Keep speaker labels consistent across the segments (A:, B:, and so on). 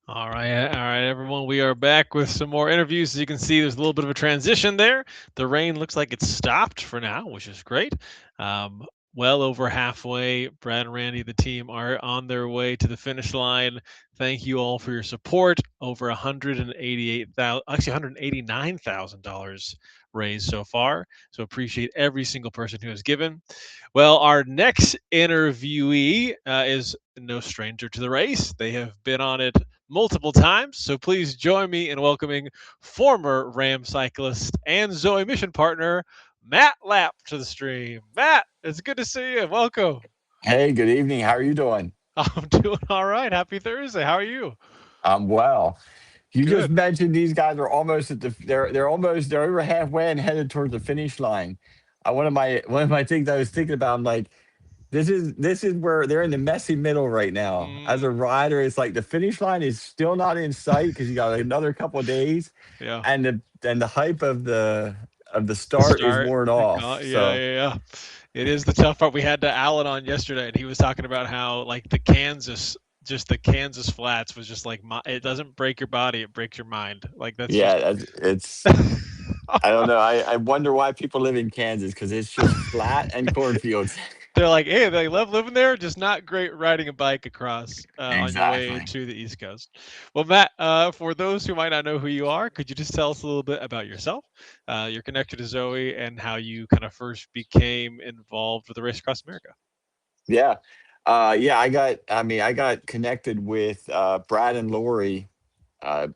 A: All right, everyone. We are back with some more interviews. As you can see, there's a little bit of a transition there. The rain looks like it's stopped for now, which is great. Um, well over halfway. Brad and Randy, the team, are on their way to the finish line. Thank you all for your support. Over 188,000, actually $189,000 raised so far. So appreciate every single person who has given. Well, our next interviewee is no stranger to the race. They have been on it multiple times. So please join me in welcoming former RAM cyclist and ZOE mission partner, Matt Lapp, to the stream. Matt, it's good to see you. Welcome.
B: Hey, good evening. How are you doing?
A: I'm doing all right. Happy Thursday. How are you?
B: I'm well. You just
A: Good.
B: mentioned these guys are almost at they're over halfway and headed towards the finish line. One of my things I was thinking about, I'm like, this is where they're in the messy middle right now. As
A: Mm,
B: a rider, it's like the finish line is still not in sight because you got another couple of days,
A: yeah.
B: and the hype of the
A: The
B: start is
A: start.
B: worn
A: Yeah,
B: off.
A: yeah,
B: So
A: yeah. It is the tough part. We had to Allen on yesterday, and he was talking about how like the Kansas flats was just like it doesn't break your body, it breaks your mind. Like that's just
B: yeah, it's I don't know. I wonder why people live in Kansas because it's just flat and cornfields.
A: they're like, hey, they love living there, just not great riding a bike across on your way
B: Exactly.
A: to the East Coast. Well, Matt, for those who might not know who you are, could you just tell us a little bit about yourself, your connection to Zoe, and how you kind of first became involved with the Race Across America?
B: Yeah. Yeah, I got connected with Brad and Lori.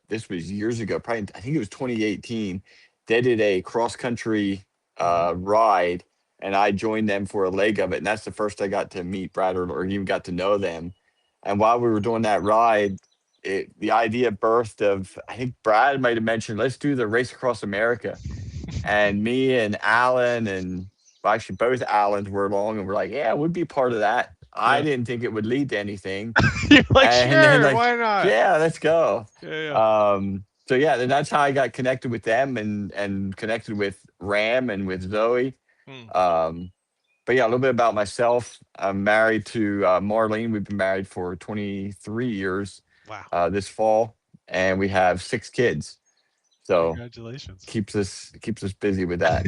B: This was years ago, probably I think it was 2018. They did a cross country
A: Hmm.
B: ride, and I joined them for a leg of it. And that's the first I got to meet Brad or even got to know them. And while we were doing that ride, the idea birthed of, I think Brad might have mentioned, let's do the Race Across America. And me and Alan and well, actually both Allens were along and we're like, yeah, we'd be part of that. I
A: Yeah.
B: didn't think it would lead to anything.
A: You're like,
B: And then
A: sure,
B: like,
A: why not?
B: yeah, let's go.
A: Yeah, yeah.
B: So yeah, then that's how I got connected with them and connected with Ram and with Zoe.
A: Hmm.
B: Um, but yeah, a little bit about myself. I'm married to Marlene. We've been married for 23 years
A: Wow.
B: this fall, and we have 6 kids. So
A: Congratulations.
B: keeps us busy with that.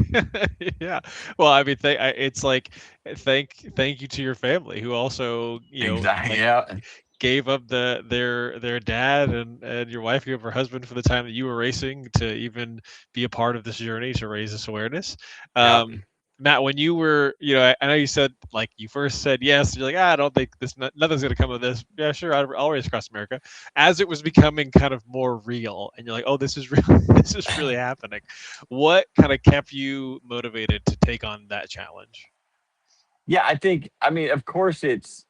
A: Yeah. Well, I mean, it's like thank you to your family who also,
B: Exactly.
A: like
B: Yeah.
A: gave up their dad and your wife gave up her husband for the time that you were racing to even be a part of this journey to raise this awareness.
B: Yeah.
A: Matt, when you were, I know you said like you first said yes. You're like, I don't think nothing's gonna come of this. Yeah, sure, I'll race across America. As it was becoming kind of more real, and you're like, oh, this is real. This is really happening. What kind of kept you motivated to take on that challenge?
B: Yeah, I mean, of course,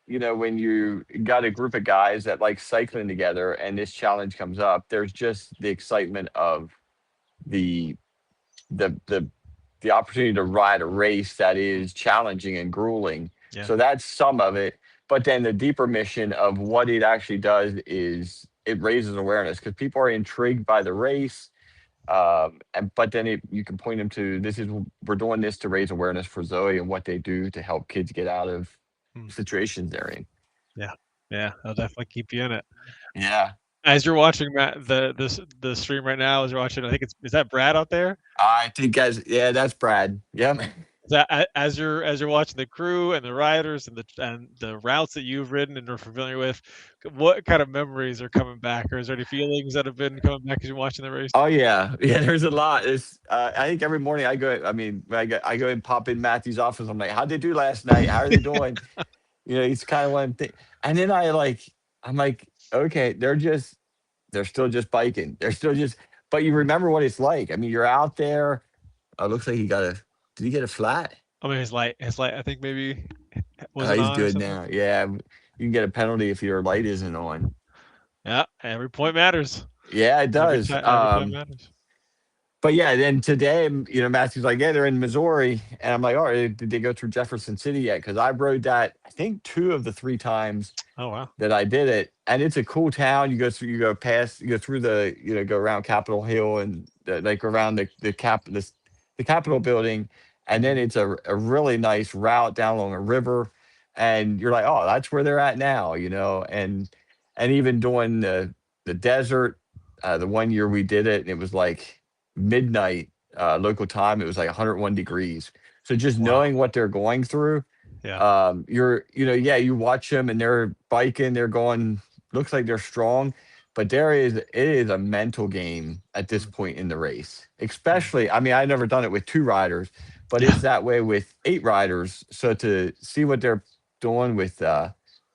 B: when you got a group of guys that like cycling together and this challenge comes up, there's just the excitement of the the the the opportunity to ride a race that
A: Mm,
B: is challenging and grueling.
A: yeah.
B: So that's some of it. But then the deeper mission of what it actually does is it raises awareness because people are intrigued by the race. And but then you can point them to we're doing this to raise awareness for Zoe and what they do to help kids get out of
A: Mm,
B: situations they're in.
A: yeah. Yeah. I'll definitely keep you in it.
B: Yeah.
A: As you're watching Matt, the stream right now, as you're watching, I think is that Brad out there?
B: I think as yeah, that's Brad. Yeah.
A: Is that as you're watching the crew and the riders and the routes that you've ridden and are familiar with, what kind of memories are coming back, or is there any feelings that have been coming back as you're watching the race?
B: Oh yeah, yeah. There's a lot. I think every morning I go. I mean, when I go and pop in Matthew's office. I'm like, how'd they do last night? How are they doing? It's kind of one thing. And then I'm like, okay, they're still just biking. They're still just. But you remember what it's like. I mean, you're out there. Oh, looks like he got a. Did he get a flat?
A: I mean, his light, I think maybe
B: Oh,
A: wasn't
B: he's
A: on or
B: good
A: something.
B: now. Yeah, you can get a penalty if your light isn't on.
A: Yeah, every point matters.
B: Yeah, it
A: Every
B: does.
A: time, every point matters.
B: But yeah, then today, Matthew's like, yeah, they're in Missouri. And I'm like, all right, did they go through Jefferson City yet? Because I rode that, I think, two of the three times
A: Oh wow.
B: that I did it. And it's a cool town. You go past, you go through go around Capitol Hill and like around the Capitol building. And then
A: Mhm.
B: it's a really nice route down along a river. And you're like, oh, that's where they're at now. And even doing the the desert. The one year we did it, and it was like midnight local time. It was like 101 degrees. So just
A: Wow.
B: knowing what they're going through,
A: Yeah.
B: yeah, you watch them and they're biking, they're going, looks like they're strong, but it is a mental game at this
A: Mm,
B: point in the race.
A: mm.
B: Especially, I mean, I've never done it with two riders, but
A: Yeah.
B: it's that way with eight riders. So to see what they're doing with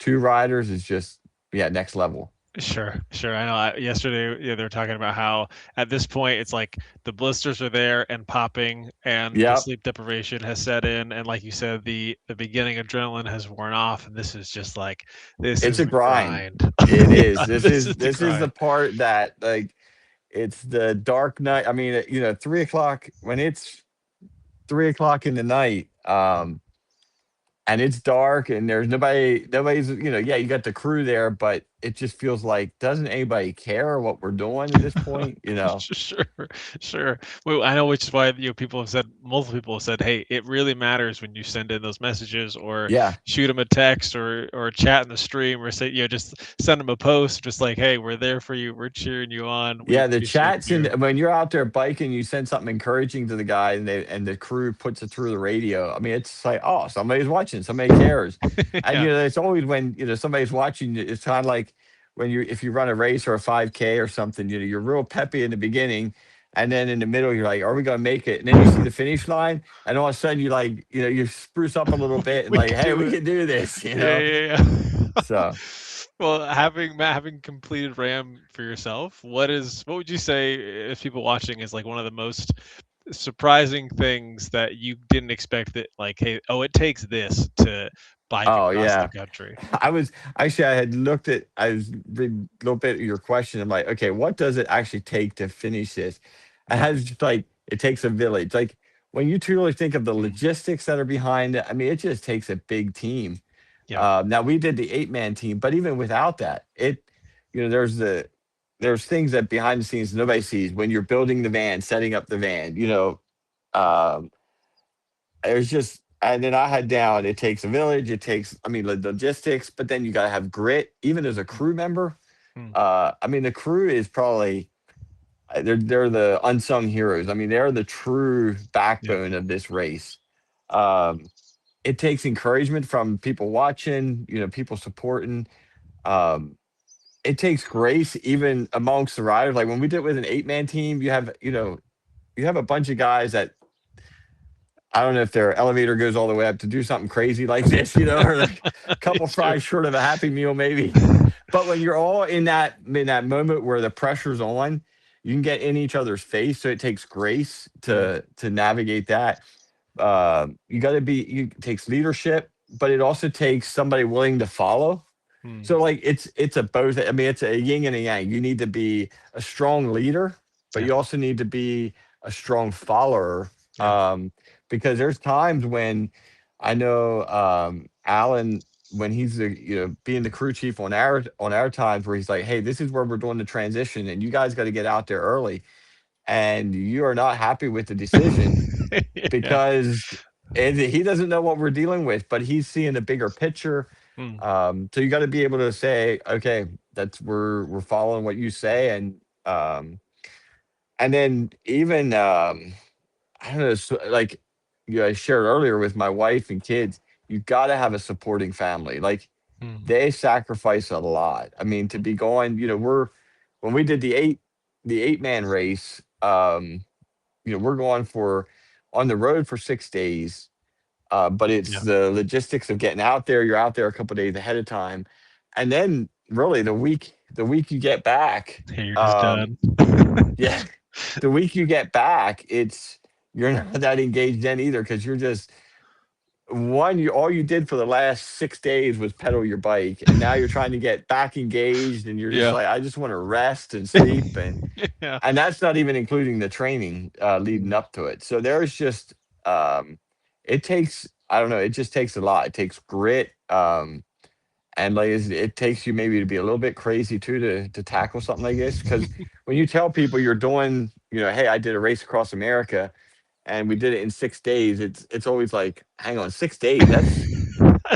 B: two riders is just, yeah, next level.
A: Sure, sure. I know. Yesterday, yeah, they were talking about how at this point it's like the blisters are there and popping, and the
B: Yep.
A: sleep deprivation has set in, and like you said, the beginning adrenaline has worn off, and this is just like this
B: It's
A: is
B: a
A: the
B: grind.
A: grind.
B: It is.
A: Yeah, this is the
B: This is the
A: grind.
B: part that like it's the dark night. I mean, 3 o'clock when it's 3 o'clock in the night, and it's dark and there's nobody's, yeah, you got the crew there, but it just feels like, doesn't anybody care what we're doing at this point,
A: Sure, sure. Well, I know, which is why people have said, multiple people have said, "Hey, it really matters when you send in those messages, or
B: Yeah.
A: shoot them a text, or chat in the stream, or say, just send them a post, just like, hey, we're there for you, we're cheering you on, we
B: Yeah, the
A: appreciate
B: chats, and
A: you."
B: when you're out there biking, you send something encouraging to the guy, and the crew puts it through the radio. I mean, it's like, oh, somebody's watching, somebody cares. And
A: Yeah,
B: it's always when somebody's watching. It's kind of like when you if you run a race or a 5K or something. You're real peppy in the beginning, and then in the middle, you're like, are we going to make it? And then you see the finish line, and all of a sudden, you like, you spruce up a little bit and
A: we
B: like,
A: could
B: hey,
A: do
B: we
A: it.
B: can do this.
A: Yeah, yeah, yeah.
B: So.
A: Well, having completed RAM for yourself, what would you say, if people watching, is like one of the most surprising things that you didn't expect, that like, hey, oh, it takes this to bike
B: Oh
A: across the
B: yeah.
A: country?
B: I was actually, I was reading a little bit of your question. I'm like, okay, what does it actually take to finish this? And
A: Mm,
B: I was just like, it takes a village. Like when you truly think of the
A: mm,
B: logistics that are behind it, I mean, it just takes a big team.
A: yeah,
B: Now we did the 8-man team, but even without that, there's things that behind the scenes nobody sees when you're building the van, setting up the van. Um, there's just, and then I had down, it takes a village, it takes, I mean, logistics, but then you got to have grit, even as a
A: mm,
B: crew member.
A: mm,
B: I mean, the crew is probably, they're the unsung heroes. I mean, they're the true
A: yeah,
B: backbone of this race. Um, it takes encouragement from people watching, people supporting. Um, it takes grace even amongst the riders. Like when we did it with an 8-man team, you have a bunch of guys that, I don't know if their elevator goes all the way up to do something crazy like this, or like a couple
A: it's true.
B: fries short of a Happy Meal, maybe. But when you're all in that moment where the pressure's on, you can get in each other's face. So it takes grace
A: Mm,
B: to navigate that. You got to be. It takes leadership, but it also takes somebody willing to follow.
A: mm,
B: So like it's a both. I mean, it's a yin and a yang. You need to be a strong leader, but
A: yeah,
B: you also need to be a strong follower.
A: yeah,
B: Because there's times when I know Alan, when he's being the crew chief on our times, where he's like, hey, this is where we're doing the transition, and you guys got to get out there early, and you are not happy with the decision
A: yeah,
B: because he doesn't know what we're dealing with, but he's seeing the bigger picture.
A: mm,
B: So you got to be able to say, okay, that's we're following what you say, and then even I don't know, like I shared earlier with my wife and kids, you got to have a supporting family. Like
A: mm,
B: they sacrifice a lot. I mean, to
A: mm,
B: be going, when we did the 8-man race, we're going for on the road for 6 days. But it's
A: yeah.
B: the logistics of getting out there. You're out there a couple days ahead of time, and then really the week you get back,
A: Hey, you're just
B: um,
A: done.
B: yeah, the week you get back, you're not that engaged then either because you're just all you did for the last 6 days was pedal your bike, and now you're trying to get back engaged, and you're just
A: Yeah,
B: like, I just want to rest and sleep,
A: yeah.
B: and that's not even including the training leading
A: Mm,
B: up to it. So there's just it takes, I don't know, it just takes a lot. It takes grit, and like it takes you maybe to be a little bit crazy too to tackle something like this. Because when you tell people you're doing, hey, I did a race across America and we did it in 6 days, it's always like, hang on, 6 days?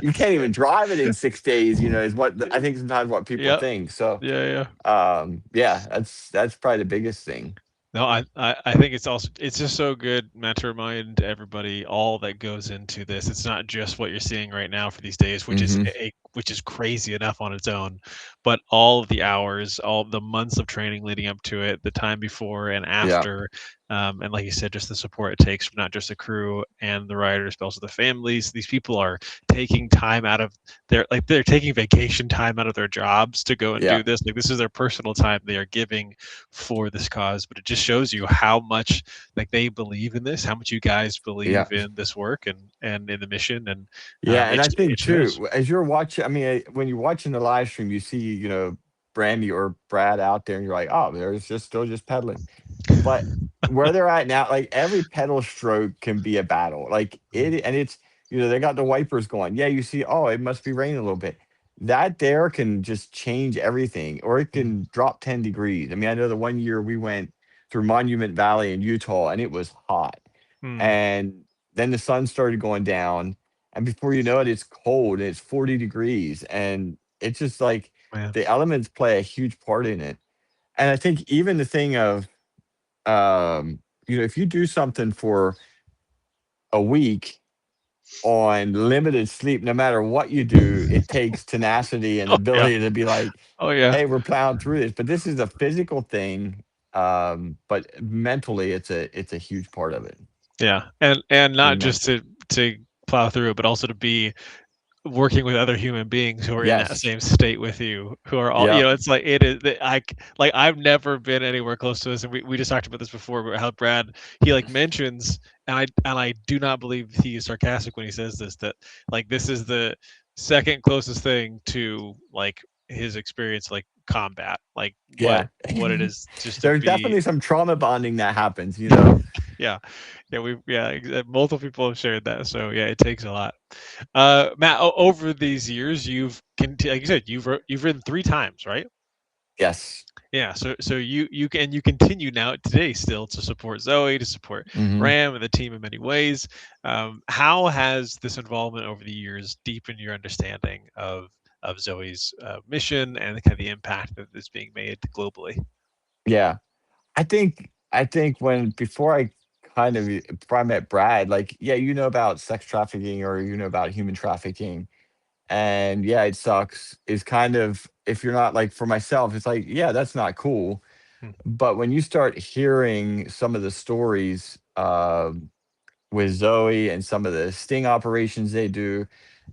B: You can't even drive it in 6 days. Is what I think sometimes what people
A: Yep.
B: think. So,
A: Yeah, yeah.
B: yeah, that's probably the biggest thing.
A: No, I think it's just so good, Matt, to remind everybody all that goes into this. It's not just what you're seeing right now for these days,
B: Hmm.
A: which is crazy enough on its own, but all of the hours, all the months of training leading up to it, the time before and
B: Yeah,
A: after, and like you said, just the support it takes from not just the crew and the riders, but also the families. These people are taking time out of they're taking vacation time out of their jobs to go and
B: yeah,
A: do this. Like this is their personal time they are giving for this cause, but it just shows you how much like they believe in this, how much you guys
B: yeah.
A: believe in this work and in the mission, and
B: Yeah, and I
A: it
B: think
A: shows.
B: too, as you're watching, I mean, when you're watching the live stream, you see, Brandy or Brad out there, and you're like, oh, there's just still just pedaling. But where they're at now, like every pedal stroke can be a battle. Like it, and it's, they got the wipers going. Yeah, you see, oh, it must be raining a little bit. That there can just change everything, or it
A: Mm,
B: can drop 10 degrees. I mean, I know the one year we went through Monument Valley in Utah, and it was hot,
A: mm,
B: and then the sun started going down, and before you know it, it's cold and it's 40 degrees, and it's just like
A: man.
B: the elements play a huge part in it. And I think even the thing of, if you do something for a week on limited sleep, no matter what you do, it takes tenacity and
A: Oh yeah.
B: ability to be like,
A: Oh yeah.
B: hey, we're plowing through this. But this is a physical thing. But mentally it's a huge part of it.
A: Yeah, and
B: Pretty
A: not just
B: mental.
A: to plow through it, but also to be working with other human beings who are in that
B: Yes.
A: same state with you, who are all,
B: Yep.
A: it's like it is like I've never been anywhere close to this, and we just talked about this before, but how Brad, he like mentions, and I do not believe he is sarcastic when he says this, that like this is the second closest thing to like his experience, like combat, like
B: Yeah.
A: what it is just to
B: There's
A: be.
B: definitely some trauma bonding that happens.
A: Yeah, yeah, multiple people have shared that, so yeah, it takes a lot. Matt, over these years, like you said, you've ridden 3 times, right?
B: Yes.
A: Yeah, so you continue now today still to support Zoe, to support
B: Hmm.
A: Ram and the team in many ways. How has this involvement over the years deepened your understanding of Zoe's mission and the kind of the impact that is being made globally?
B: Yeah. I think when before I before I met Brad, like, yeah, about sex trafficking, or about human trafficking. And yeah, it sucks. Is kind of, if you're not, like, for myself, it's like, yeah, that's not cool.
A: Hmm,
B: But when you start hearing some of the stories, with Zoe and some of the sting operations they do,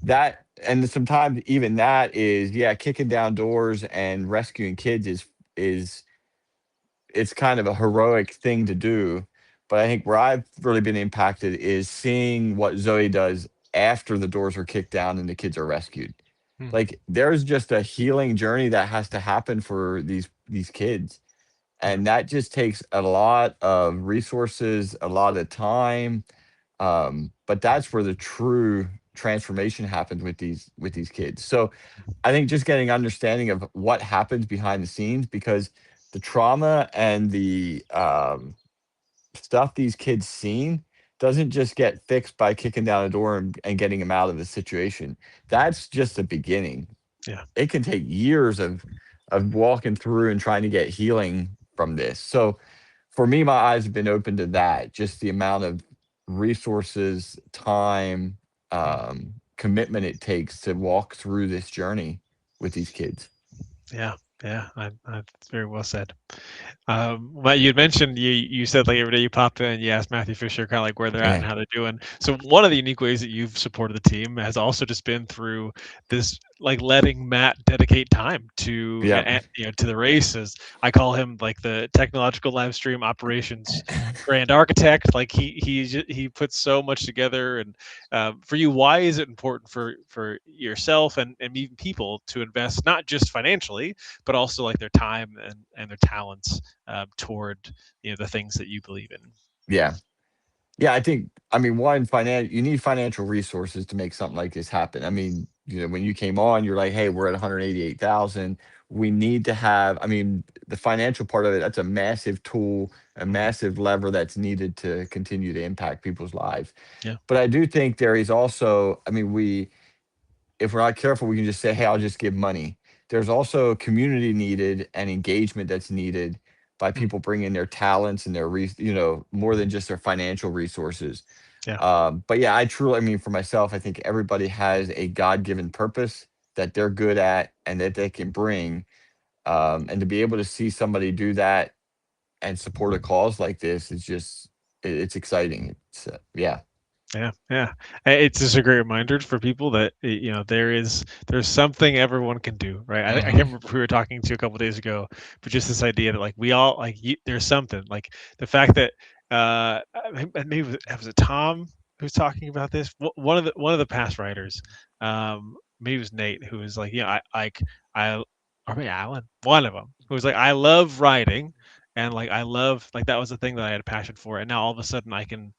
B: that, and sometimes even that is, yeah, kicking down doors and rescuing kids is it's kind of a heroic thing to do. But I think where I've really been impacted is seeing what Zoe does after the doors are kicked down and the kids are rescued.
A: hmm,
B: Like, there's just a healing journey that has to happen for these kids.
A: yeah,
B: And that just takes a lot of resources, a lot of time. But that's where the true transformation happens with these kids. So I think just getting understanding of what happens behind the scenes, because the trauma and the stuff these kids seen doesn't just get fixed by kicking down a door and getting them out of the situation. That's just the beginning.
A: yeah,
B: It can take years of walking through and trying to get healing from this. So for me, my eyes have been open to that. Just the amount of resources, time,
A: hmm.
B: commitment it takes to walk through this journey with these kids.
A: Yeah, yeah, that's very well said. But you'd mentioned you said like every day you pop in, you ask Matthew Fisher kind of like where they're at and
B: Yeah.
A: how they're doing. So one of the unique ways that you've supported the team has also just been through this like letting Matt dedicate time to
B: Yeah.
A: to the races. I call him like the technological live stream operations grand architect. Like he puts so much together. And for you, why is it important for yourself and even people to invest not just financially but also like their time and their talents toward the things that you believe in.
B: Yeah. Yeah, I mean, one, you need financial resources to make something like this happen. I mean, when you came on, you're like, hey, we're at 188,000. We need to have, I mean, the financial part of it, that's a massive tool, a
A: Mhm.
B: massive lever that's needed to continue to impact people's lives.
A: Yeah.
B: But I do think there is also, I mean, if we're not careful, we can just say, "Hey, I'll just give money." There's also community needed and engagement that's needed by
A: Mm,
B: people bringing their talents and their more than just their financial resources.
A: yeah,
B: But yeah, I truly, I mean, for myself, I think everybody has a God-given purpose that they're good at and that they can bring. And to be able to see somebody do that and support a cause like this is just, it's exciting. It's yeah,
A: yeah, yeah. It's just a great reminder for people that there's something everyone can do, right? I
B: hmm
A: can't remember who we were talking to a couple days ago, but just this idea that like we all there's something like the fact that maybe was it Tom who's talking about this? One of the past writers, maybe it was Nate who was like, yeah, I or maybe Alan, one of them who was like, I love writing. And like I love like that was the thing that I had a passion for, and now all of a sudden I can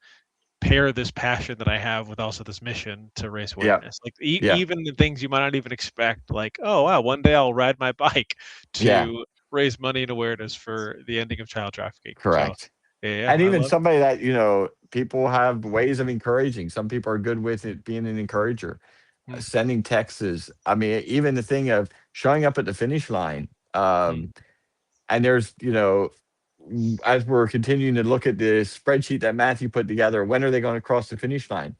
A: pair this passion that I have with also this mission to raise
B: yeah,
A: awareness. Like
B: yeah,
A: even the things you might not even expect, like, oh wow, one day I'll ride my bike
B: yeah,
A: to raise money and awareness for the ending of child trafficking. So
B: correct.
A: yeah, yeah,
B: And
A: I
B: even
A: love.
B: somebody that, people have ways of encouraging. Some people are good with it being an encourager,
A: Mm,
B: sending texts. I mean, even the thing of showing up at the finish line.
A: mm,
B: And there's, as we're continuing to look at the spreadsheet that Matthew put together, when are they going to cross the finish line?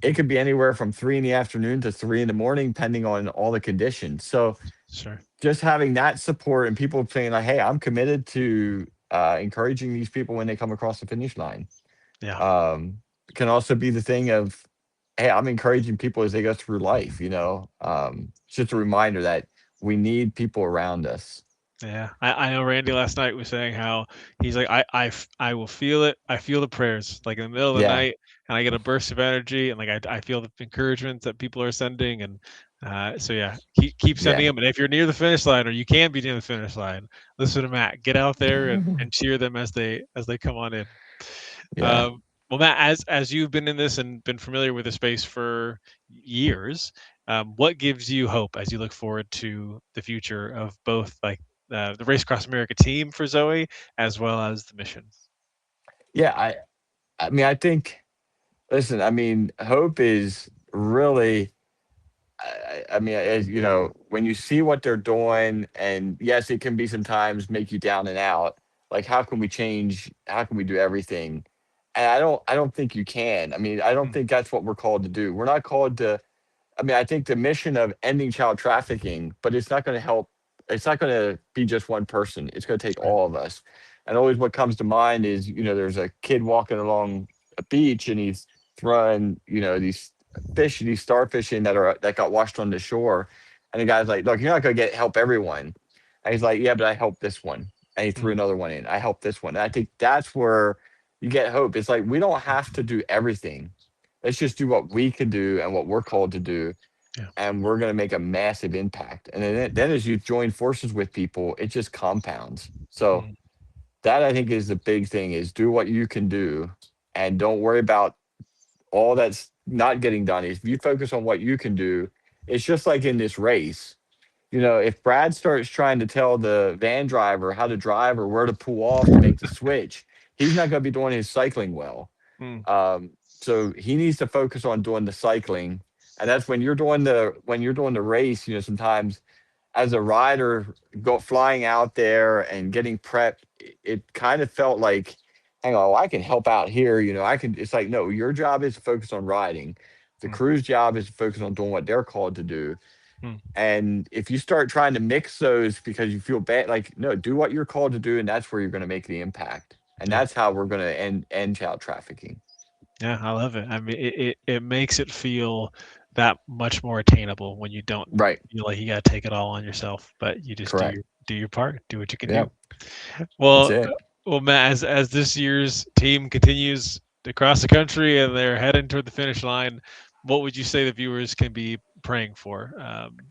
B: It could be anywhere from 3 in the afternoon to 3 in the morning, depending on all the conditions. So
A: sure.
B: just having that support and people saying like, "Hey, I'm committed to encouraging these people when they come across the finish line,"
A: Yeah.
B: um, can also be the thing of, "Hey, I'm encouraging people as they go through life." It's just a
A: Mm.
B: reminder that we need people around us.
A: Yeah, I know Randy last night was saying how he's like I will feel it. I feel the prayers like in the middle of the
B: Yeah,
A: night, and I get a burst of energy, and like I feel the encouragement that people are sending, and so yeah, keep sending
B: yeah,
A: them. And if you're near the finish line, or you can be near the finish line, listen to Matt. Get out there and cheer them as they come on in.
B: yeah.
A: Well, Matt, as you've been in this and been familiar with the space for years, what gives you hope as you look forward to the future of both like the Race Across America team for Zoe as well as the mission?
B: Yeah, I mean, I think, listen, I mean, hope is really, I mean, as you know, when you see what they're doing, and yes, it can be sometimes make you down and out. Like, how can we change? How can we do everything? And I don't think you can. I mean, I don't
A: Mm,
B: think that's what we're called to do. We're not called to, I mean, I think the mission of ending child trafficking, but it's not going to help. It's not going to be just one person. It's going to take
A: right.
B: all of us. And always what comes to mind is, there's a kid walking along a beach and he's throwing, these these starfish in that got washed on the shore. And the guy's like, "Look, you're not going to get help everyone." And he's like, "Yeah, but I helped this one." And he threw
A: Mm,
B: another one in. I helped this one. And I think that's where you get hope. It's like we don't have to do everything. Let's just do what we can do and what we're called to do,
A: yeah.
B: and we're going to make a massive impact. And then as you join forces with people, it just compounds. So
A: Mm,
B: that I think is the big thing: is do what you can do, and don't worry about all that's not getting done. If you focus on what you can do, it's just like in this race. If Brad starts trying to tell the van driver how to drive or where to pull off to make the switch, he's not going to be doing his cycling well.
A: mm,
B: So he needs to focus on doing the cycling, and that's when you're doing the race. Sometimes as a rider, go flying out there and getting prepped, it kind of felt like, hang on, well, I can help out here. I can. It's like, no, your job is to focus on riding. The
A: mm,
B: crew's job is to focus on doing what they're called to do.
A: mm,
B: And if you start trying to mix those because you feel bad, like, no, do what you're called to do, and that's where you're going to make the impact. And
A: yeah.
B: that's how we're going to end child trafficking.
A: Yeah, I love it. I mean, it makes it feel that much more attainable when you don't
B: Right.
A: feel like you got to take it all on yourself, but you just do
B: Correct.
A: your part, do what you can do.
B: Yeah. That's
A: Well,
B: it.
A: Matt, as this year's team continues across the country and they're heading toward the finish line, what would you say the viewers can be praying for?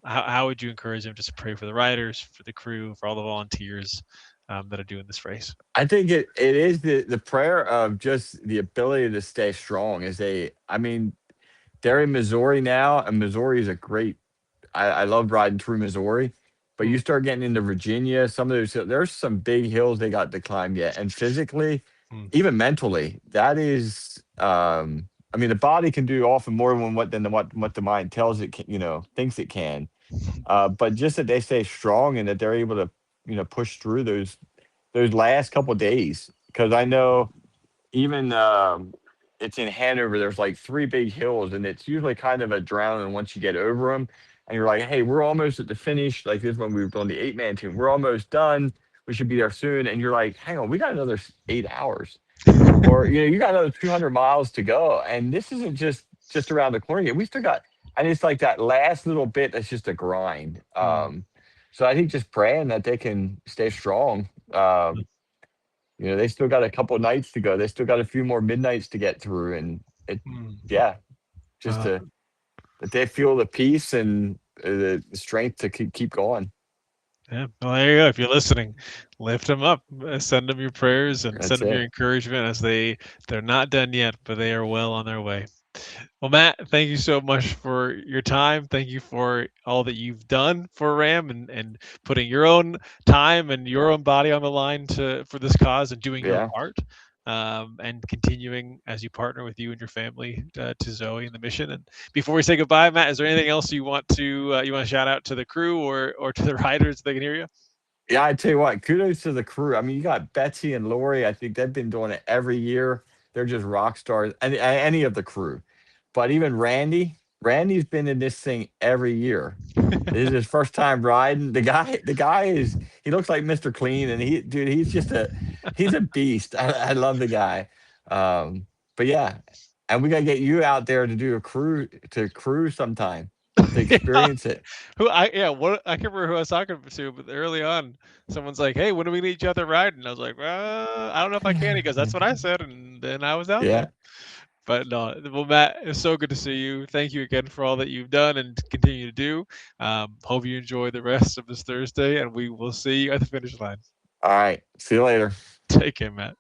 A: How would you encourage them just to pray for the riders, for the crew, for all the volunteers that are doing this race?
B: I think it is the prayer of just the ability to stay strong. I mean, they're in Missouri now, and Missouri is a great. I love riding through Missouri, but you
A: Mm,
B: start getting into Virginia, some of there's some big hills they got to climb yet, and physically,
A: mm,
B: even mentally, that is. I mean, the body can do often more than what the mind tells it can, thinks it can. But just that they stay strong and that they're able to, push through those last couple days. Because I know even it's in Hanover. There's like three big hills, and it's usually kind of a drowning once you get over them. And you're like, hey, we're almost at the finish. Like this when we were on the 8-man team, we're almost done. We should be there soon. And you're like, hang on, we got another 8 hours, or you got another 200 miles to go, and this isn't just around the corner yet. We still got, and it's like that last little bit that's just a grind.
A: Mm,
B: So I think just praying that they can stay strong. They still got a couple nights to go. They still got a few more midnights to get through, and
A: mm.
B: yeah, just
A: Uh,
B: to that they feel the peace and the strength to keep going.
A: yeah. Well, there you go. If you're listening, lift them up. Send them your prayers and send
B: That's
A: them your
B: it.
A: encouragement as they're not done yet, but they are well on their way. Well, Matt, thank you so much for your time. Thank you for all that you've done for RAM and putting your own time and your own body on the line for this cause and doing your
B: Yeah.
A: part. And continuing as you partner with you and your family to Zoe and the mission. And before we say goodbye, Matt, is there anything else you want to shout out to the crew or to the riders so they can hear you?
B: Yeah, I tell you what, kudos to the crew. I mean, you got Betsy and Lori. I think they've been doing it every year. They're just rock stars. And any of the crew, but even Randy's been in this thing every year. This is his first time riding. The guy is he looks like Mr. Clean, and dude, he's a beast. I love the guy. Um, but yeah, and we gotta get you out there to do a cruise sometime to
A: Yeah.
B: experience it.
A: What I can't remember who I was talking to, but early on, someone's like, "Hey, when do we meet each other riding?" I was like, "I don't know if I can." He goes, "That's what I said," and then I was out there.
B: Yeah.
A: But no, well, Matt, it's so good to see you. Thank you again for all that you've done and continue to do. Hope you enjoy the rest of this Thursday, and we will see you at the finish line.
B: All right. See you later.
A: Take care, Matt.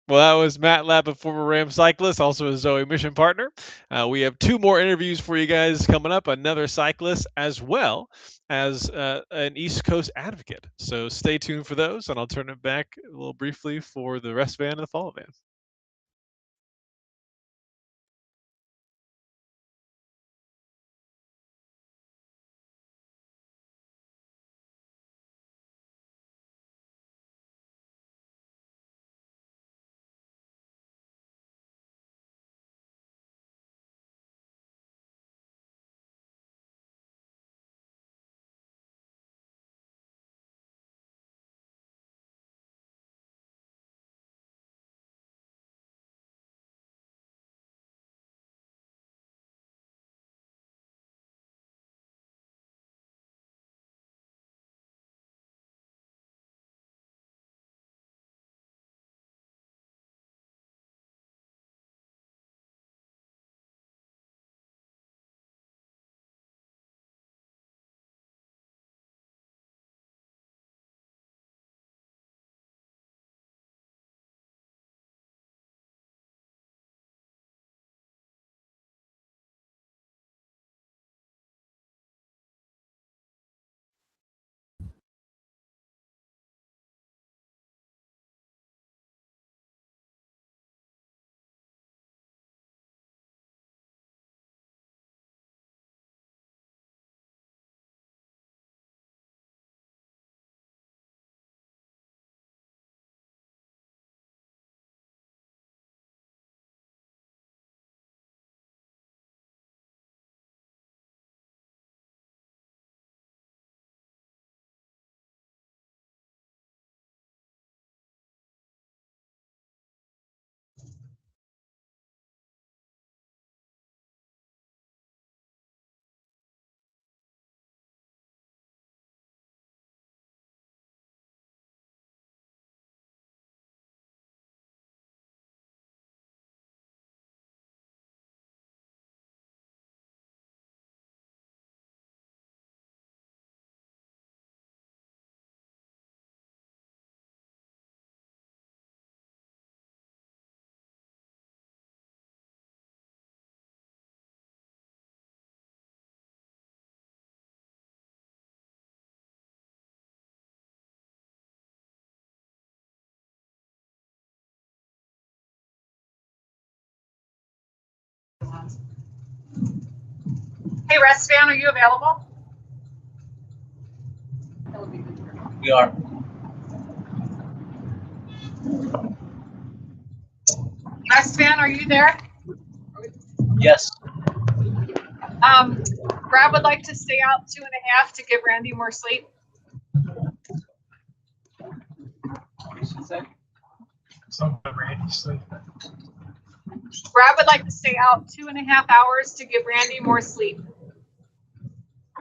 A: Well, that was Matt Lapp, a former Ram cyclist, also a Zoe mission partner. We have two more interviews for you guys coming up, another cyclist as well as an East Coast advocate. So stay tuned for those, and I'll turn it back a little briefly for the rest van and the follow van.
C: Hey, Rest Fan, are you available?
D: We are.
C: Rest Fan, are you there?
D: Yes.
C: Brad would like to stay out 2.5 to give Randy more sleep.
D: What did she say?
E: Some of Randy's sleep.
C: Brad would like to stay out 2.5 hours to give Randy more sleep.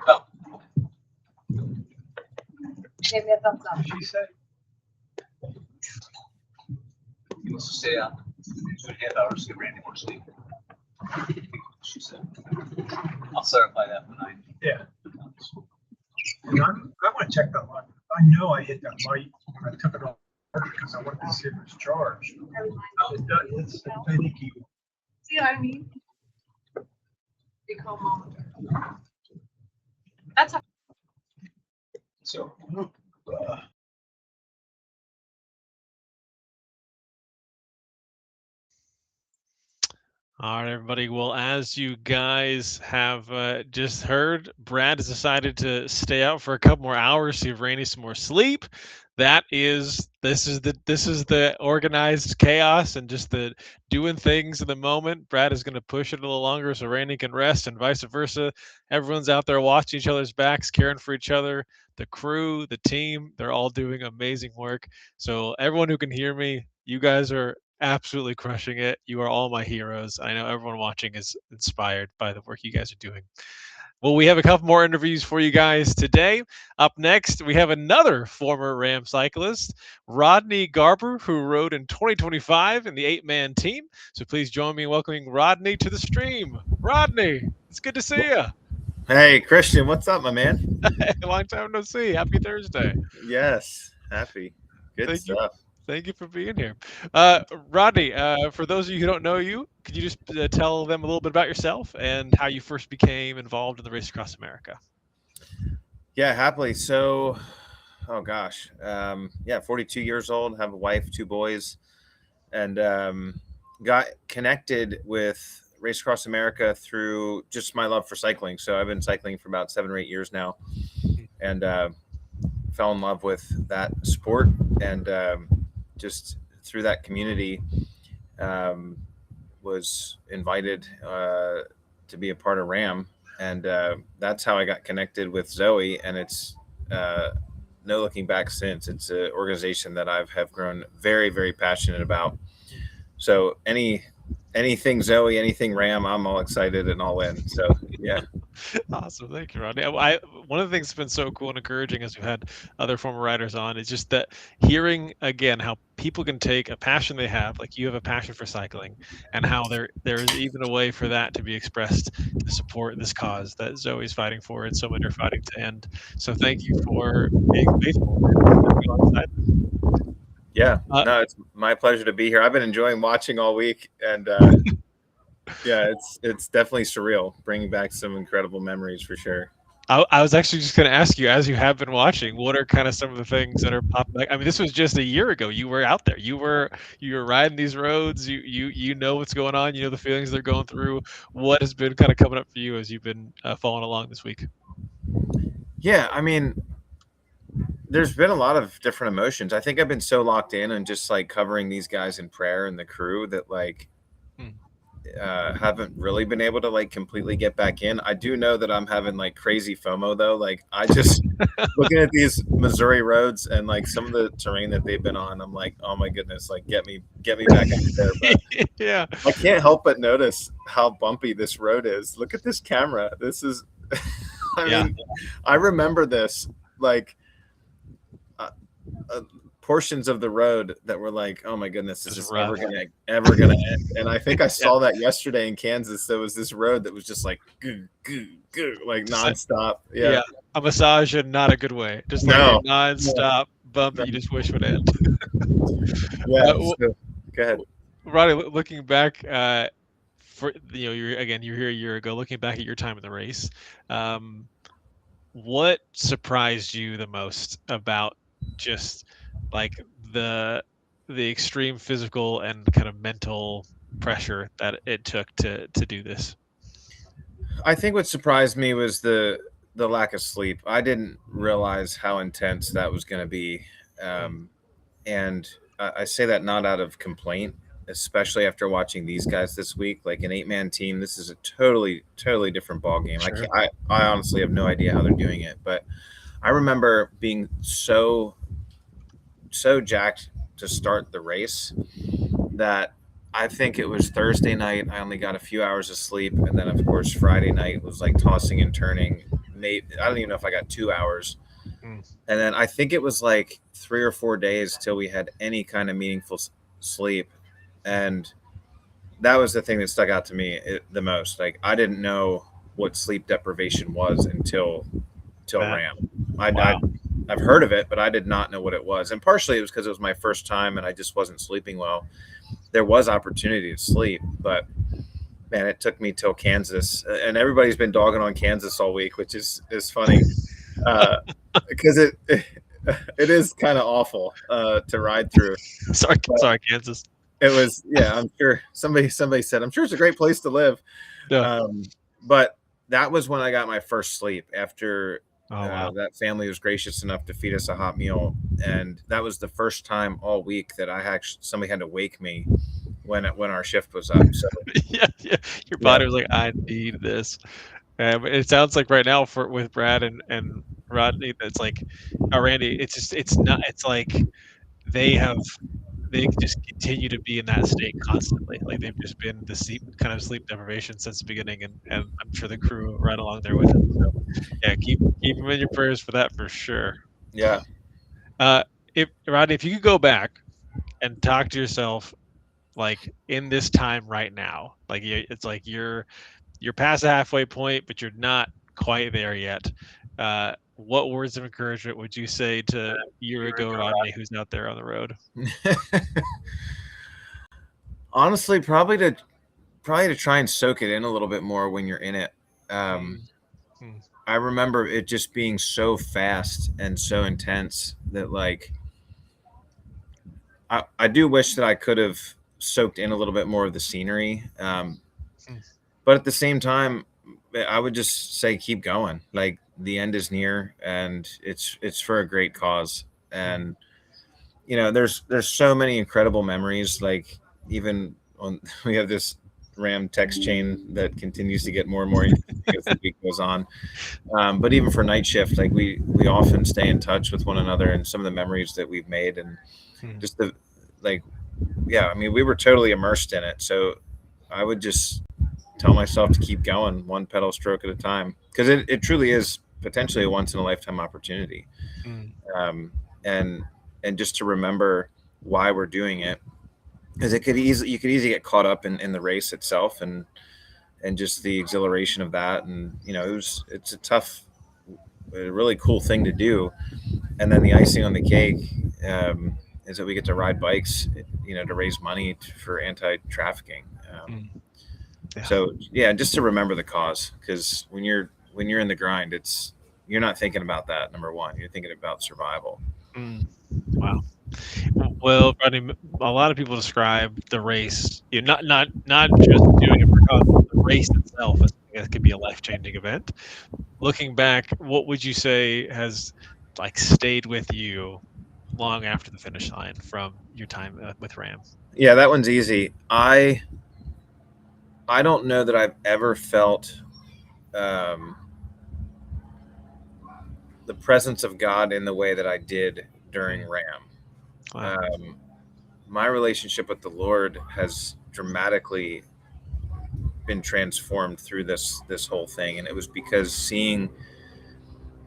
D: Oh.
C: Give me a thumbs up.
E: What did she say?
D: He wants to stay out 2.5 hours to get Randy more sleep. She said. I'll clarify that when I.
E: Yeah. And I want to check that light. I know I hit that light when I took it off because I wanted to see if it was charged. It does. It's finicky.
C: See what I mean? Become mom. That's a
D: So.
A: All right, everybody. Well, as you guys have just heard, Brad has decided to stay out for a couple more hours to give Randy some more sleep. This is the organized chaos and just the doing things in the moment. Brad is going to push it a little longer so Randy can rest, and vice versa. Everyone's out there watching each other's backs, caring for each other. The crew, the team, they're all doing amazing work. So everyone who can hear me, you guys are absolutely crushing it. You are all my heroes. I know everyone watching is inspired by the work you guys are doing. Well, we have a couple more interviews for you guys today. Up next, we have another former RAAM cyclist, Rodney Garber, who rode in 2025 in the 8-man team. So please join me in welcoming Rodney to the stream. Rodney, it's good to see you.
F: Hey, Christian, what's up, my man?
A: Long time no see. Happy Thursday.
F: Yes, happy. Good
A: Thank you.
F: stuff.
A: Thank you for being here. Rodney, for those of you who don't know you, could you just tell them a little bit about yourself and how you first became involved in the Race Across America?
F: Yeah, happily. So, oh gosh, 42 years old, have a wife, 2 boys, and got connected with Race Across America through just my love for cycling. So I've been cycling for about 7 or 8 years now, and fell in love with that sport, and just through that community, was invited to be a part of RAAM, and that's how I got connected with ZOE, and it's no looking back since. It's an organization that have grown very, very passionate about. So anything ZOE, anything RAAM, I'm all excited and all in. So yeah.
A: Awesome. Thank you, Rodney. One of the things that's been so cool and encouraging as we've had other former riders on is just that hearing again how people can take a passion they have, like you have a passion for cycling, and how there is even a way for that to be expressed to support this cause that Zoe's fighting for and so many are fighting to end. So thank you for being faithful alongside.
F: Yeah, no, it's my pleasure to be here. I've been enjoying watching all week, and yeah, it's definitely surreal, bringing back some incredible memories for sure.
A: I was actually just going to ask you, as you have been watching, what are kind of some of the things that are popping? Like, I mean, this was just a year ago. You were out there. You were riding these roads. You know what's going on. You know the feelings they're going through. What has been kind of coming up for you as you've been following along this week?
F: Yeah, I mean, there's been a lot of different emotions. I think I've been so locked in and just like covering these guys in prayer and the crew that like haven't really been able to like completely get back in. I do know that I'm having like crazy FOMO though. Like I just looking at these Missouri roads and like some of the terrain that they've been on, I'm like, oh my goodness, like get me back out there. But
A: yeah,
F: I can't help but notice how bumpy this road is. Look at this camera. This is I mean, I remember this like portions of the road that were like, oh my goodness, this is ever gonna end. And I think I saw that yesterday in Kansas. There was this road that was just like goo, goo, goo, like nonstop. Yeah.
A: A massage in not a good way. Just like a nonstop bump that you just wish would end.
F: So, go ahead,
A: Rodney. Looking back, for you're here a year ago. Looking back at your time in the race, what surprised you the most about just like the extreme physical and kind of mental pressure that it took to do this?
F: I think what surprised me was the lack of sleep. I didn't realize how intense that was going to be, and I say that not out of complaint, especially after watching these guys this week. Like an 8-man team, this is a totally different ball game.
A: Sure.
F: I honestly have no idea how they're doing it, but I remember being so jacked to start the race that I think it was Thursday night. I only got a few hours of sleep, and then of course Friday night was like tossing and turning. Maybe I don't even know if I got 2 hours, and then I think it was like 3 or 4 days till we had any kind of meaningful sleep, and that was the thing that stuck out to me the most. Like I didn't know what sleep deprivation was until RAAM. I've heard of it, but I did not know what it was, and partially it was because it was my first time and I just wasn't sleeping well. There was opportunity to sleep, but man, it took me till Kansas, and everybody's been dogging on Kansas all week, which is funny because it is kind of awful to ride through.
A: Sorry, Kansas.
F: It was, yeah. I'm sure somebody said, I'm sure it's a great place to live.
A: Yeah.
F: But that was when I got my first sleep after
A: wow.
F: that family was gracious enough to feed us a hot meal, and that was the first time all week that somebody had to wake me when our shift was up. So
A: yeah, your body was like, I need this. It sounds like right now with Brad and Rodney, it's like, Randy, it's like they just continue to be in that state constantly. Like they've just been the sleep deprivation since the beginning, and I'm sure the crew right along there with them. So yeah, keep them in your prayers for that for sure.
F: Yeah.
A: Rodney, if you could go back and talk to yourself, like in this time right now, like it's like you're past the halfway point, but you're not quite there yet. What words of encouragement would you say to a year ago Rodney, who's out there on the road?
F: Honestly, probably to try and soak it in a little bit more when you're in it. I remember it just being so fast and so intense that like I do wish that I could have soaked in a little bit more of the scenery. But at the same time, I would just say keep going. Like the end is near, and it's for a great cause. And you know, there's so many incredible memories. Like even we have this RAAM text chain that continues to get more and more interesting as the week goes on. But even for night shift, like we often stay in touch with one another and some of the memories that we've made, and just I mean, we were totally immersed in it. So I would just tell myself to keep going one pedal stroke at a time, because it truly is potentially a once in a lifetime opportunity. And just to remember why we're doing it, because you could easily get caught up in the race itself and just the exhilaration of that. And you know, it's a tough, a really cool thing to do. And then the icing on the cake is that we get to ride bikes, you know, to raise money for anti-trafficking. So yeah, just to remember the cause, because when you're in the grind, you're not thinking about that. Number one, you're thinking about survival.
A: Wow. Well, Rodney, a lot of people describe the race, not just doing it because the race itself it could be a life-changing event. Looking back, what would you say has like stayed with you long after the finish line from your time with RAAM?
F: Yeah, that one's easy. I don't know that I've ever felt the presence of God in the way that I did during RAAM.
A: Wow.
F: My relationship with the Lord has dramatically been transformed through this whole thing, and it was because seeing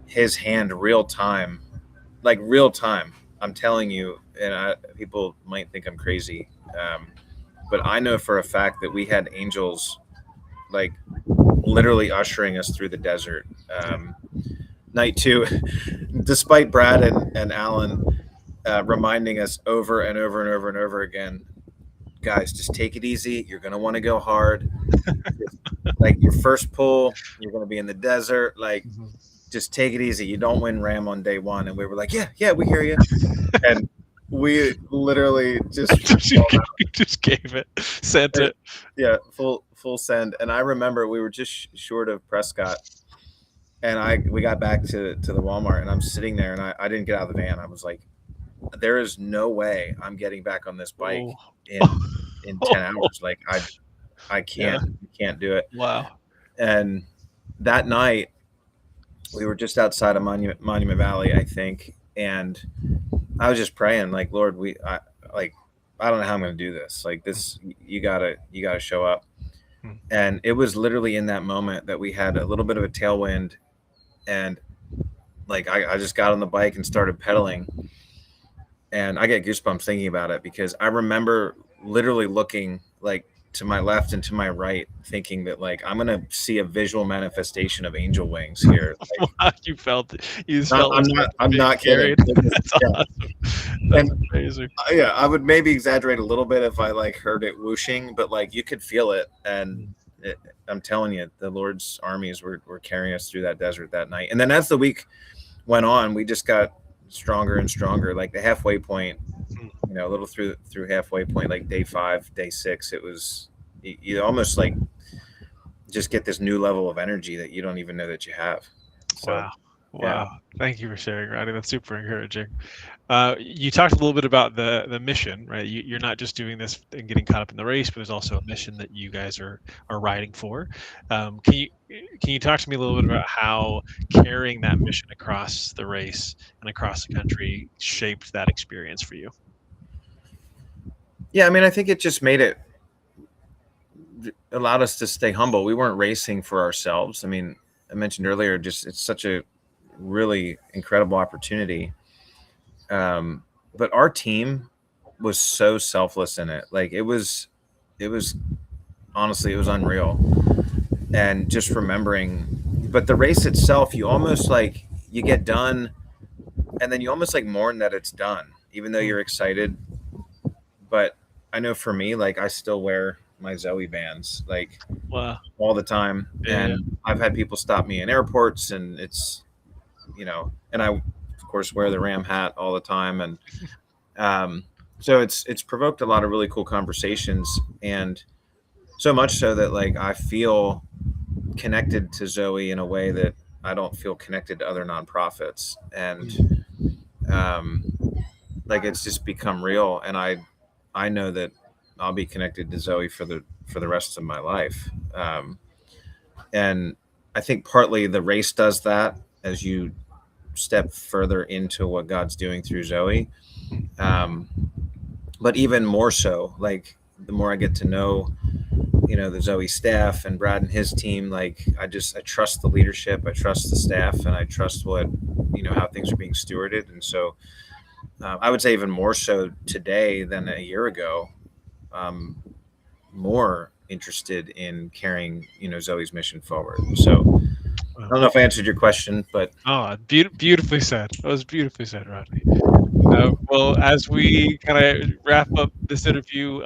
F: His hand real time. I'm telling you, and people might think I'm crazy, but I know for a fact that we had angels like literally ushering us through the desert. Night 2, despite Brad and Alan reminding us over and over and over and over again, guys, just take it easy. You're going to want to go hard. Like your first pull, you're going to be in the desert. Like, just take it easy. You don't win RAAM on day one. And we were like, yeah, we hear you. And we literally just
A: just gave it, sent it.
F: Yeah, full send. And I remember we were just short of Prescott, and we got back to the Walmart, and I'm sitting there, and I didn't get out of the van. I was like, there is no way I'm getting back on this bike in 10 hours. Like I can't do it.
A: Wow.
F: And that night we were just outside of Monument Valley, I think, and I was just praying, like, Lord, I don't know how I'm going to do this. Like this, you gotta show up. And it was literally in that moment that we had a little bit of a tailwind, and like I just got on the bike and started pedaling, and I get goosebumps thinking about it, because I remember literally looking like to my left and to my right, thinking that like I'm gonna see a visual manifestation of angel wings here. Like,
A: wow, you felt it.
F: I'm not kidding.
A: That's awesome. That's amazing.
F: Yeah, I would maybe exaggerate a little bit if I like heard it whooshing, but like you could feel it. And I'm telling you, the Lord's armies were carrying us through that desert that night. And then as the week went on, we just got stronger and stronger. Like the halfway point, a little through halfway point, like day 5, day 6, it was, you almost like just get this new level of energy that you don't even know that you have. So,
A: wow.
F: Yeah.
A: Thank you for sharing, Rodney. That's super encouraging. You talked a little bit about the mission, right? You're not just doing this and getting caught up in the race, but there's also a mission that you guys are riding for. Can you talk to me a little bit about how carrying that mission across the race and across the country shaped that experience for you?
F: Yeah, I mean, I think it just allowed us to stay humble. We weren't racing for ourselves. I mean, I mentioned earlier, it's such a really incredible opportunity. But our team was so selfless in it. Like it was honestly, it was unreal. And just remembering, but the race itself, you almost like, you get done and then you almost like mourn that it's done, even though you're excited. But I know for me, like I still wear my ZOE bands like all the time. And I've had people stop me in airports, and it's, and I of course wear the RAAM hat all the time. And so it's provoked a lot of really cool conversations, and so much so that like I feel connected to ZOE in a way that I don't feel connected to other nonprofits. And like it's just become real, and I know that I'll be connected to ZOE for the rest of my life. And I think partly the race does that as you step further into what God's doing through ZOE. But even more so, like the more I get to know, the ZOE staff and Brad and his team, like I trust the leadership, I trust the staff, and I trust how things are being stewarded. And so I would say even more so today than a year ago, more interested in carrying, ZOE's mission forward. So I don't know if I answered your question, but
A: beautifully said. That was beautifully said, Rodney. Well, as we kind of wrap up this interview,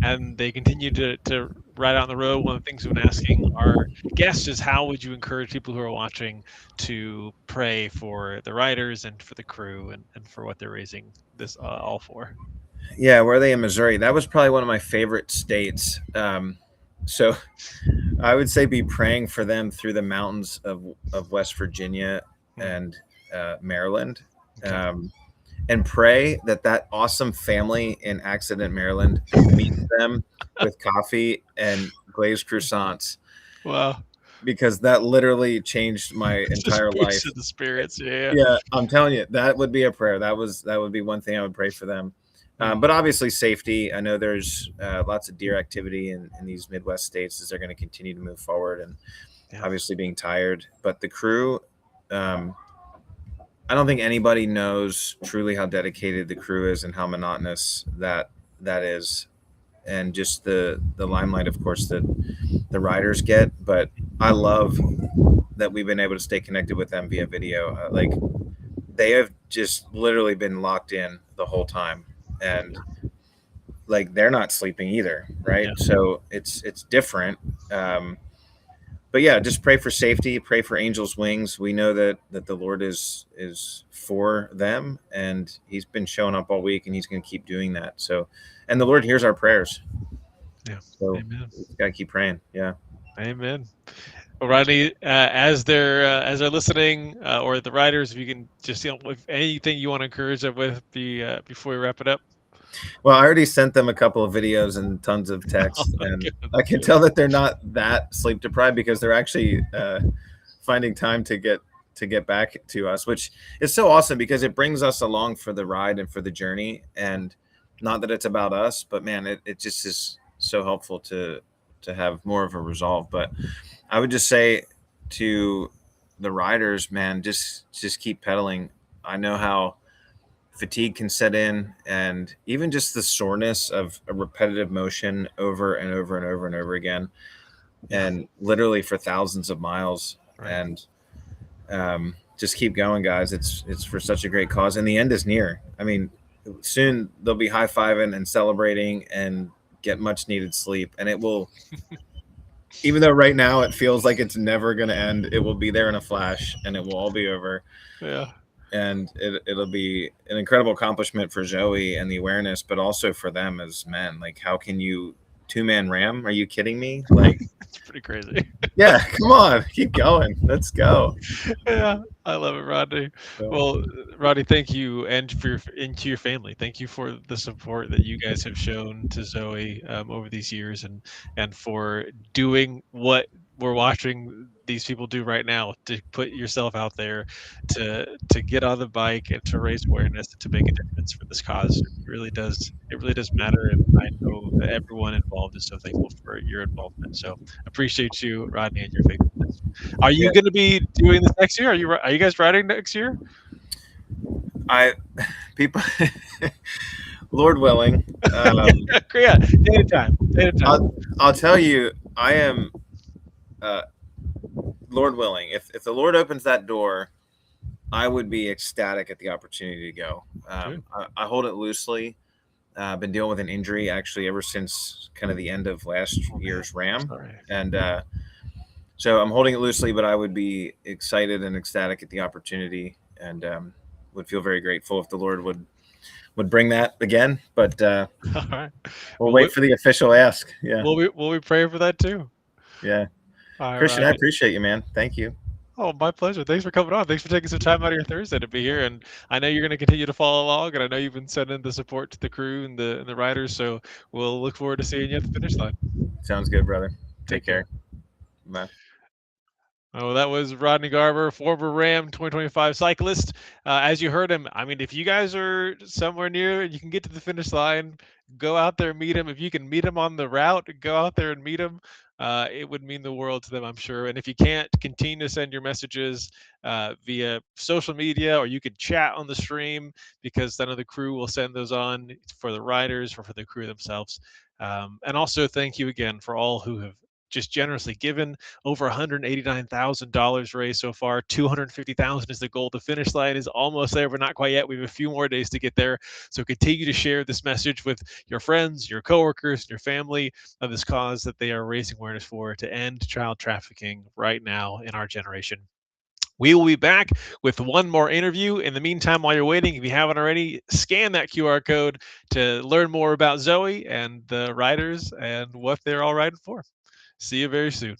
A: and they continue to ride out on the road, one of the things we've been asking our guests is how would you encourage people who are watching to pray for the riders and for the crew and for what they're raising this all for?
F: Yeah, where are they in Missouri? That was probably one of my favorite states. So I would say be praying for them through the mountains of West Virginia and Maryland. Okay. And pray that awesome family in Accident, Maryland meets them with coffee and glazed croissants.
A: Wow.
F: Because that literally changed my entire life.
A: The spirits, yeah.
F: Yeah, I'm telling you, that would be a prayer. That would be one thing I would pray for them. But obviously safety. I know there's lots of deer activity in these Midwest states as they're going to continue to move forward, and obviously being tired. But the crew, I don't think anybody knows truly how dedicated the crew is and how monotonous that is. And just the limelight, of course, that the riders get. But I love that we've been able to stay connected with them via video. Like they have just literally been locked in the whole time. And like they're not sleeping either, right? Yeah. So it's different, but yeah, just pray for safety, pray for angels' wings. We know that the Lord is for them, and He's been showing up all week, and He's going to keep doing that. So, and the Lord hears our prayers.
A: Yeah.
F: So
A: Amen.
F: we got to keep praying. Yeah.
A: Amen. Well, Rodney, as they're listening, or the writers, if you can just, if anything you want to encourage them with, before we wrap it up.
F: Well, I already sent them a couple of videos and tons of texts, and
A: Good,
F: I can
A: good.
F: tell that they're not that sleep deprived because they're actually finding time to get back to us, which is so awesome because it brings us along for the ride and for the journey. And not that it's about us, but man, it just is so helpful to have more of a resolve. But I would just say to the riders, man, just keep pedaling. I know how fatigue can set in, and even just the soreness of a repetitive motion over and over and over and over again,
A: Yeah.
F: and literally for thousands of miles.
A: Right.
F: And just keep going, guys. It's for such a great cause, and the end is near. I mean, soon they'll be high-fiving and celebrating and get much needed sleep, and it will. Even though right now it feels like it's never going to end, it will be there in a flash, and it will all be over.
A: Yeah.
F: And it'll be an incredible accomplishment for Zoe and the awareness, but also for them as men. Like, how can you two-man RAAM? Are you kidding me? Like,
A: It's pretty crazy.
F: yeah, come on, keep going. Let's go.
A: Yeah, I love it, Rodney.
F: So,
A: Well, Rodney, thank you, and to your family. Thank you for the support that you guys have shown to Zoe over these years, and for doing what we're watching these people do right now, to put yourself out there, to get on the bike and to raise awareness, to make a difference for this cause. It really does matter, and I know that everyone involved is so thankful for your involvement. So appreciate you, Rodney, and your faithfulness. Are you
F: yeah,
A: going to be doing this next year? Are you guys riding next year?
F: people, Lord willing,
A: Yeah, day at a time. Day at a time.
F: I'll tell you, I am, Lord willing, if the Lord opens that door, I would be ecstatic at the opportunity to go.
A: Sure.
F: I hold it loosely. I've been dealing with an injury actually ever since kind of the end of last year's RAAM,
A: Sorry.
F: and so I'm holding it loosely. But I would be excited and ecstatic at the opportunity, and would feel very grateful if the Lord would bring that again. But
A: All right.
F: we'll wait for the official ask. Yeah,
A: We'll be praying for that too.
F: yeah.
A: All
F: Christian, I
A: right.
F: appreciate you, man. Thank you.
A: Oh, my pleasure. Thanks for coming on. Thanks for taking some time out of your Thursday to be here. And I know you're going to continue to follow along, and I know you've been sending the support to the crew and the riders. So we'll look forward to seeing you at the finish line.
F: Sounds good, brother. Take care. Bye.
A: Oh, that was Rodney Garber, former RAAM 2025 cyclist. As you heard him, I mean, if you guys are somewhere near and you can get to the finish line, go out there, meet him. If you can meet him on the route, go out there and meet him. It would mean the world to them, I'm sure. And if you can't, continue to send your messages via social media, or you could chat on the stream, because then the crew will send those on for the riders or for the crew themselves. And also, thank you again for all who have just generously given. Over $189,000 raised so far. 250,000 is the goal. The finish line is almost there, but not quite yet. We have a few more days to get there. So continue to share this message with your friends, your coworkers, your family, of this cause that they are raising awareness for, to end child trafficking right now in our generation. We will be back with one more interview. In the meantime, while you're waiting, if you haven't already, scan that QR code to learn more about Zoe and the riders and what they're all riding for. See you very soon.